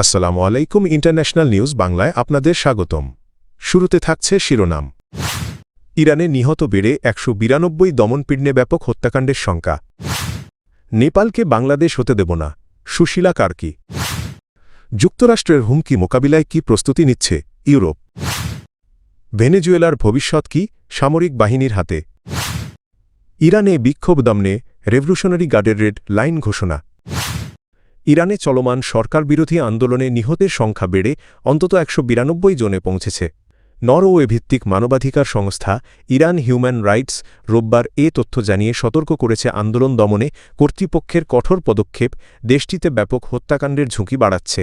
আসসালামু আলাইকুম international news বাংলায় আপনাদের স্বাগতম। শুরুতে থাকছে শিরোনাম। ইরানে নিহত বেড়ে ১৯২ দমনপীড়নে ব্যাপক হত্যাকাণ্ডের শঙ্কা। নেপালকে বাংলাদেশ হতে দেব না, সুশীলা কার্কি। যুক্তরাষ্ট্রের হুমকি মোকাবিলায় কি প্রস্তুতি নিচ্ছে ইউরোপ। ভেনেজুয়েলার ভবিষ্যৎ কি সামরিক বাহিনীর হাতে। ইরানে বিক্ষোভ দমনে রেভলিউশনারি গার্ডের রেড লাইন ঘোষণা। ইরানে চলমান সরকারবিরোধী আন্দোলনে নিহতের সংখ্যা বেড়ে অন্তত ১৯২ জনে পৌঁছেছে। নরওয়ে ভিত্তিক মানবাধিকার সংস্থা ইরান হিউম্যান রাইটস রোববার এ তথ্য জানিয়ে সতর্ক করেছে আন্দোলন দমনে কর্তৃপক্ষের কঠোর পদক্ষেপ দেশটিতে ব্যাপক হত্যাকাণ্ডের ঝুঁকি বাড়াচ্ছে।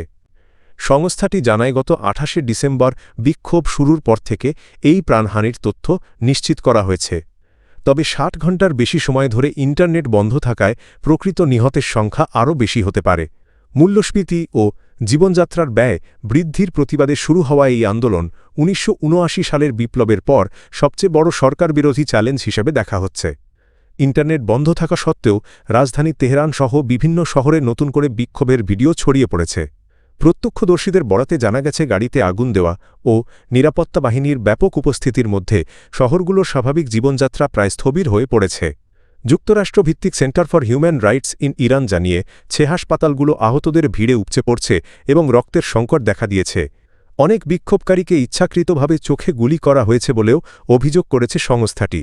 সংস্থাটি জানায় গত ২৮ ডিসেম্বর বিক্ষোভ শুরুর পর থেকে এই প্রাণহানির তথ্য নিশ্চিত করা হয়েছে। তবে ৬০ ঘণ্টার বেশি সময় ধরে ইন্টারনেট বন্ধ থাকায় প্রকৃত নিহতের সংখ্যা আরও বেশি হতে পারে। মূল্যস্ফীতি ও জীবনযাত্রার ব্যয় বৃদ্ধির প্রতিবাদে শুরু হওয়া এই আন্দোলন ১৯৭৯ সালের বিপ্লবের পর সবচেয়ে বড় সরকারবিরোধী চ্যালেঞ্জ হিসেবে দেখা হচ্ছে। ইন্টারনেট বন্ধ থাকা সত্ত্বেও রাজধানী তেহরান সহ বিভিন্ন শহরে নতুন করে বিক্ষোভের ভিডিও ছড়িয়ে পড়েছে। প্রত্যক্ষদর্শীদের বরাতে জানা গেছে গাড়িতে আগুন দেওয়া ও নিরাপত্তা বাহিনীর ব্যাপক উপস্থিতির মধ্যে শহরগুলোর স্বাভাবিক জীবনযাত্রা প্রায় স্থবির হয়ে পড়েছে। যুক্তরাষ্ট্রভিত্তিক centre for human rights in Iran জানিয়েছে হাসপাতালগুলো আহতদের ভিড়ে উপচে পড়ছে এবং রক্তের সংকট দেখা দিয়েছে। অনেক বিক্ষোভকারীকে ইচ্ছাকৃতভাবে চোখে গুলি করা হয়েছে বলেও অভিযোগ করেছে সংস্থাটি।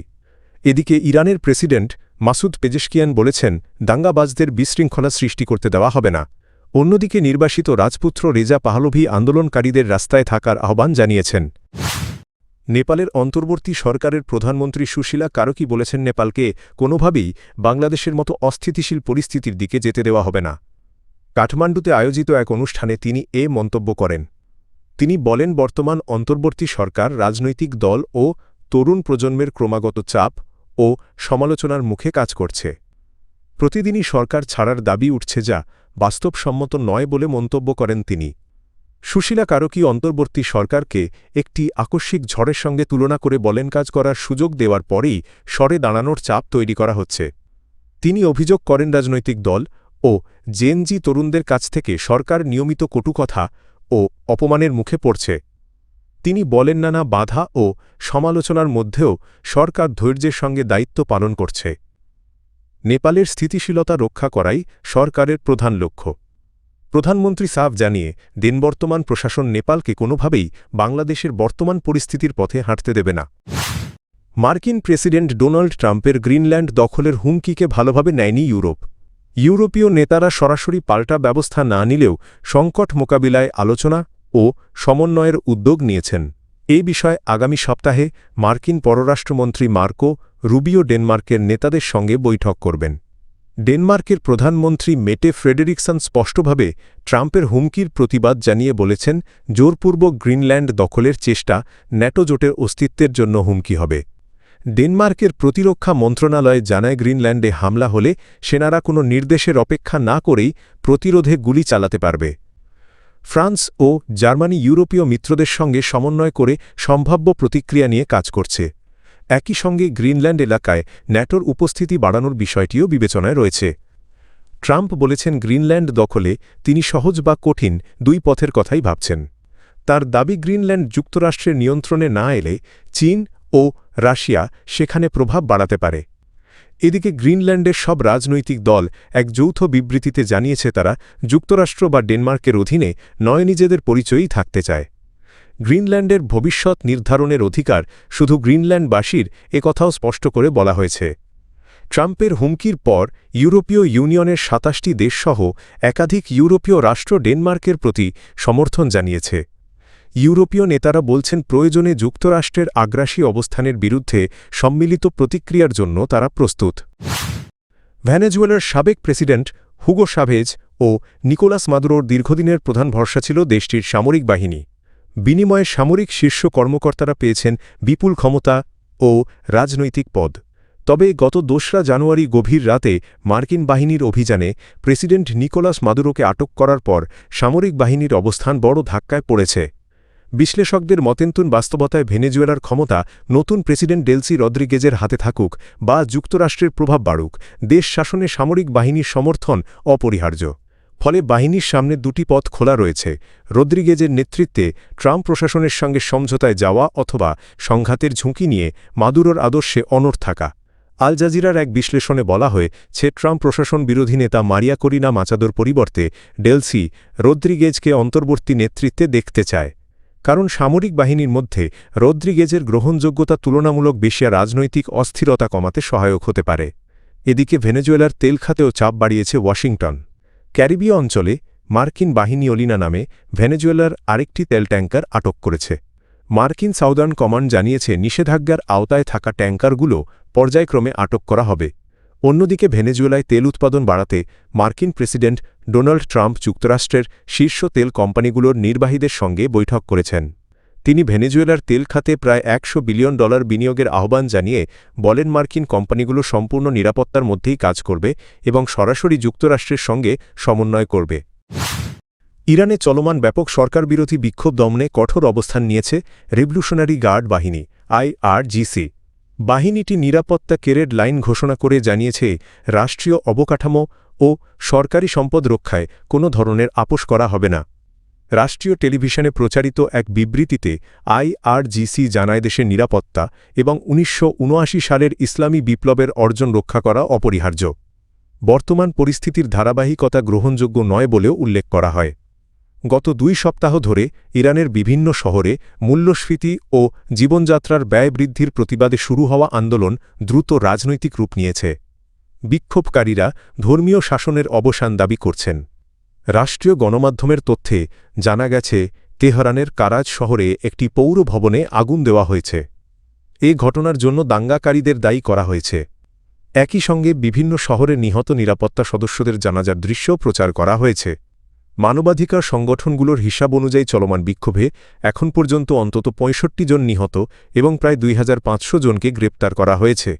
এদিকে ইরানের প্রেসিডেন্ট মাসুদ পেজেশকিয়ান বলেছেন, দাঙ্গাবাজদের বিশৃঙ্খলা সৃষ্টি করতে দেওয়া হবে না। অন্যদিকে নির্বাসিত রাজপুত্র রেজা পাহলভি আন্দোলনকারীদের রাস্তায় থাকার আহ্বান জানিয়েছেন। নেপালের অন্তর্বর্তী সরকারের প্রধানমন্ত্রী সুশীলা কারকি বলেছেন, নেপালকে কোনোভাবেই বাংলাদেশের মতো অস্থিতিশীল পরিস্থিতির দিকে যেতে দেওয়া হবে না। কাঠমান্ডুতে আয়োজিত এক অনুষ্ঠানে তিনি এ মন্তব্য করেন। তিনি বলেন, বর্তমান অন্তর্বর্তী সরকার রাজনৈতিক দল ও তরুণ প্রজন্মের ক্রমাগত চাপ ও সমালোচনার মুখে কাজ করছে। প্রতিদিনই সরকার ছাড়ার দাবি উঠছে, যা বাস্তবসম্মত নয় বলে মন্তব্য করেন তিনি। সুশীলা কারকি অন্তর্বর্তী সরকারকে একটি আকস্মিক ঝড়ের সঙ্গে তুলনা করে বলেন, কাজ করার সুযোগ দেওয়ার পরেই সরে দাঁড়ানোর চাপ তৈরি করা হচ্ছে। তিনি অভিযোগ করেন, রাজনৈতিক দল ও জেনজি তরুণদের কাছ থেকে সরকার নিয়মিত কটু কথা ও অপমানের মুখে পড়ছে। তিনি বলেন, নানা বাধা ও সমালোচনার মধ্যেও সরকার ধৈর্যের সঙ্গে দায়িত্ব পালন করছে। নেপালের স্থিতিশীলতা রক্ষা করাই সরকারের প্রধান লক্ষ্য। প্রধানমন্ত্রী সাফ জানিয়ে দেন, বর্তমান প্রশাসন নেপালকে কোনোভাবেই বাংলাদেশের বর্তমান পরিস্থিতির পথে হাঁটতে দেবে না। মার্কিন প্রেসিডেন্ট ডোনাল্ড ট্রাম্পের গ্রিনল্যান্ড দখলের হুমকিকে ভালোভাবে নেয়নি ইউরোপ। ইউরোপীয় নেতারা সরাসরি পাল্টা ব্যবস্থা না নিলেও সংকট মোকাবিলায় আলোচনা ও সমন্বয়ের উদ্যোগ নিয়েছেন। এই বিষয়ে আগামী সপ্তাহে মার্কিন পররাষ্ট্রমন্ত্রী মার্কো রুবিও ডেনমার্কের নেতাদের সঙ্গে বৈঠক করবেন। ডেনমার্কের প্রধানমন্ত্রী মেটে ফ্রেডেরিকসন স্পষ্টভাবে ট্রাম্পের হুমকির প্রতিবাদ জানিয়ে বলেছেন, জোরপূর্বক গ্রিনল্যান্ড দখলের চেষ্টা ন্যাটো জোটের অস্তিত্বের জন্য হুমকি হবে। ডেনমার্কের প্রতিরক্ষা মন্ত্রণালয় জানায়, গ্রিনল্যান্ডে হামলা হলে সেনারা কোনো নির্দেশের অপেক্ষা না করেই প্রতিরোধে গুলি চালাতে পারবে। ফ্রান্স ও জার্মানি ইউরোপীয় মিত্রদের সঙ্গে সমন্বয় করে সম্ভাব্য প্রতিক্রিয়া নিয়ে কাজ করছে। একই সঙ্গে গ্রিনল্যান্ড এলাকায় ন্যাটোর উপস্থিতি বাড়ানোর বিষয়টিও বিবেচনায় রয়েছে। ট্রাম্প বলেছেন, গ্রিনল্যান্ড দখলে তিনি সহজ বা কঠিন দুই পথের কথাই ভাবছেন। তার দাবি, গ্রিনল্যান্ড যুক্তরাষ্ট্রের নিয়ন্ত্রণে না এলে চীন ও রাশিয়া সেখানে প্রভাব বাড়াতে পারে। এদিকে গ্রিনল্যান্ডের সব রাজনৈতিক দল এক যৌথ বিবৃতিতে জানিয়েছে, তারা যুক্তরাষ্ট্র বা ডেনমার্কের অধীনে নয় নিজেদের পরিচয়ই থাকতে চায়। গ্রিনল্যান্ডের ভবিষ্যৎ নির্ধারণের অধিকার শুধু গ্রিনল্যান্ডবাসীর, একথাও স্পষ্ট করে বলা হয়েছে। ট্রাম্পের হুমকির পর ইউরোপীয় ইউনিয়নের ২৭টি দেশসহ একাধিক ইউরোপীয় রাষ্ট্র ডেনমার্কের প্রতি সমর্থন জানিয়েছে। ইউরোপীয় নেতারা বলছেন, প্রয়োজনে যুক্তরাষ্ট্রের আগ্রাসী অবস্থানের বিরুদ্ধে সম্মিলিত প্রতিক্রিয়ার জন্য তারা প্রস্তুত। ভেনেজুয়েলার সাবেক প্রেসিডেন্ট হুগো চাভেজ ও নিকোলাস মাদুরোর দীর্ঘদিনের প্রধান ভরসা ছিল দেশটির সামরিক বাহিনী। বিনিময়ে সামরিক শীর্ষ কর্মকর্তারা পেয়েছেন বিপুল ক্ষমতা ও রাজনৈতিক পদ। তবে গত ২রা জানুয়ারি গভীর রাতে মার্কিন বাহিনীর অভিযানে প্রেসিডেন্ট নিকোলাস মাদুরোকে আটক করার পর সামরিক বাহিনীর অবস্থান বড় ধাক্কায় পড়েছে। বিশ্লেষকদের মতেন্তুন বাস্তবতায় ভেনেজুয়েলার ক্ষমতা নতুন প্রেসিডেন্ট ডেলসি রদ্রিগেজের হাতে থাকুক বা যুক্তরাষ্ট্রের প্রভাব বাড়ুক, দেশ শাসনে সামরিক বাহিনীর সমর্থন অপরিহার্য। ফলে বাহিনীর সামনে দুটি পথ খোলা রয়েছে: রদ্রিগেজের নেতৃত্বে ট্রাম্প প্রশাসনের সঙ্গে সমঝোতায় যাওয়া অথবা সংঘাতের ঝুঁকি নিয়ে মাদুরোর আদর্শে অনড় থাকা। আল জাজিরার এক বিশ্লেষণে বলা হয়েছে, ট্রাম্প প্রশাসন বিরোধী নেতা মারিয়া করিনা মাচাদোর পরিবর্তে ডেলসি রদ্রিগেজকে অন্তর্বর্তী নেতৃত্বে দেখতে চায়, কারণ সামরিক বাহিনীর মধ্যে রদ্রিগেজের গ্রহণযোগ্যতা তুলনামূলক বেশি রাজনৈতিক অস্থিরতা কমাতে সহায়ক হতে পারে। এদিকে ভেনেজুয়েলার তেল খাতেও চাপ বাড়িয়েছে ওয়াশিংটন। ক্যারিবীয় অঞ্চলে মার্কিন বাহিনী ওলিনা নামে ভেনেজুয়েলার আরেকটি তেল ট্যাঙ্কার আটক করেছে। মার্কিন সাউদার্ন কমান্ড জানিয়েছে, নিষেধাজ্ঞার আওতায় থাকা ট্যাঙ্কারগুলো পর্যায়ক্রমে আটক করা হবে। অন্যদিকে ভেনেজুয়েলায় তেল উৎপাদন বাড়াতে মার্কিন প্রেসিডেন্ট ডোনাল্ড ট্রাম্প যুক্তরাষ্ট্রের শীর্ষ তেল কোম্পানিগুলোর নির্বাহীদের সঙ্গে বৈঠক করেছেন। তিনি ভেনেজুয়েলার তেল খাতে প্রায় $100 বিলিয়ন বিনিয়োগের আহ্বান জানিয়ে বলেন, মার্কিন কোম্পানিগুলো সম্পূর্ণ নিরাপত্তার মধ্যেই কাজ করবে এবং সরাসরি যুক্তরাষ্ট্রের সঙ্গে সমন্বয় করবে। ইরানে চলমান ব্যাপক সরকারবিরোধী বিক্ষোভ দমনে কঠোর অবস্থান নিয়েছে রিভলিউশনারি গার্ড বাহিনী IRGC। বাহিনীটি নিরাপত্তা কেরেড লাইন ঘোষণা করে জানিয়েছে, রাষ্ট্রীয় অবকাঠামো ও সরকারি সম্পদ রক্ষায় কোনো ধরনের আপোষ করা হবে না। রাষ্ট্রীয় টেলিভিশনে প্রচারিত এক বিবৃতিতে IRGC জানায়, দেশের নিরাপত্তা এবং 1979 সালের ইসলামী বিপ্লবের অর্জন রক্ষা করা অপরিহার্য। বর্তমান পরিস্থিতির ধারাবাহিকতা গ্রহণযোগ্য নয় বলেও উল্লেখ করা হয়। গত 2 সপ্তাহ ধরে ইরানের বিভিন্ন শহরে মূল্যস্ফীতি ও জীবনযাত্রার ব্যয় বৃদ্ধির প্রতিবাদে শুরু হওয়া আন্দোলন দ্রুত রাজনৈতিক রূপ নিয়েছে। বিক্ষোভকারীরা ধর্মীয় শাসনের অবসান দাবি করছেন। রাষ্ট্রীয় গণমাধ্যমের তথ্যে জানা গেছে, তেহরানের কারাজ শহরে একটি পৌর ভবনে আগুন দেওয়া হয়েছে। এ ঘটনার জন্য দাঙ্গাকারীদের দায়ী করা হয়েছে। একই সঙ্গে বিভিন্ন শহরে নিহত নিরাপত্তা সদস্যদের জানাজার দৃশ্যও প্রচার করা হয়েছে। মানবাধিকার সংগঠনগুলোর হিসাব অনুযায়ী চলমান বিক্ষোভে এখন পর্যন্ত অন্তত 65 জন নিহত এবং প্রায় 2500 জনকে গ্রেপ্তার করা হয়েছে।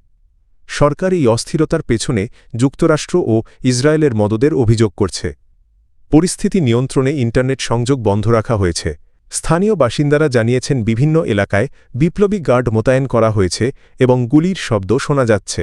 সরকার এই অস্থিরতার পেছনে যুক্তরাষ্ট্র ও ইসরায়েলের মদদের অভিযোগ করছে। পরিস্থিতি নিয়ন্ত্রণে ইন্টারনেট সংযোগ বন্ধ রাখা হয়েছে। স্থানীয় বাসিন্দারা জানিয়েছেন, বিভিন্ন এলাকায় বিপ্লবী গার্ড মোতায়েন করা হয়েছে এবং গুলির শব্দ শোনা যাচ্ছে।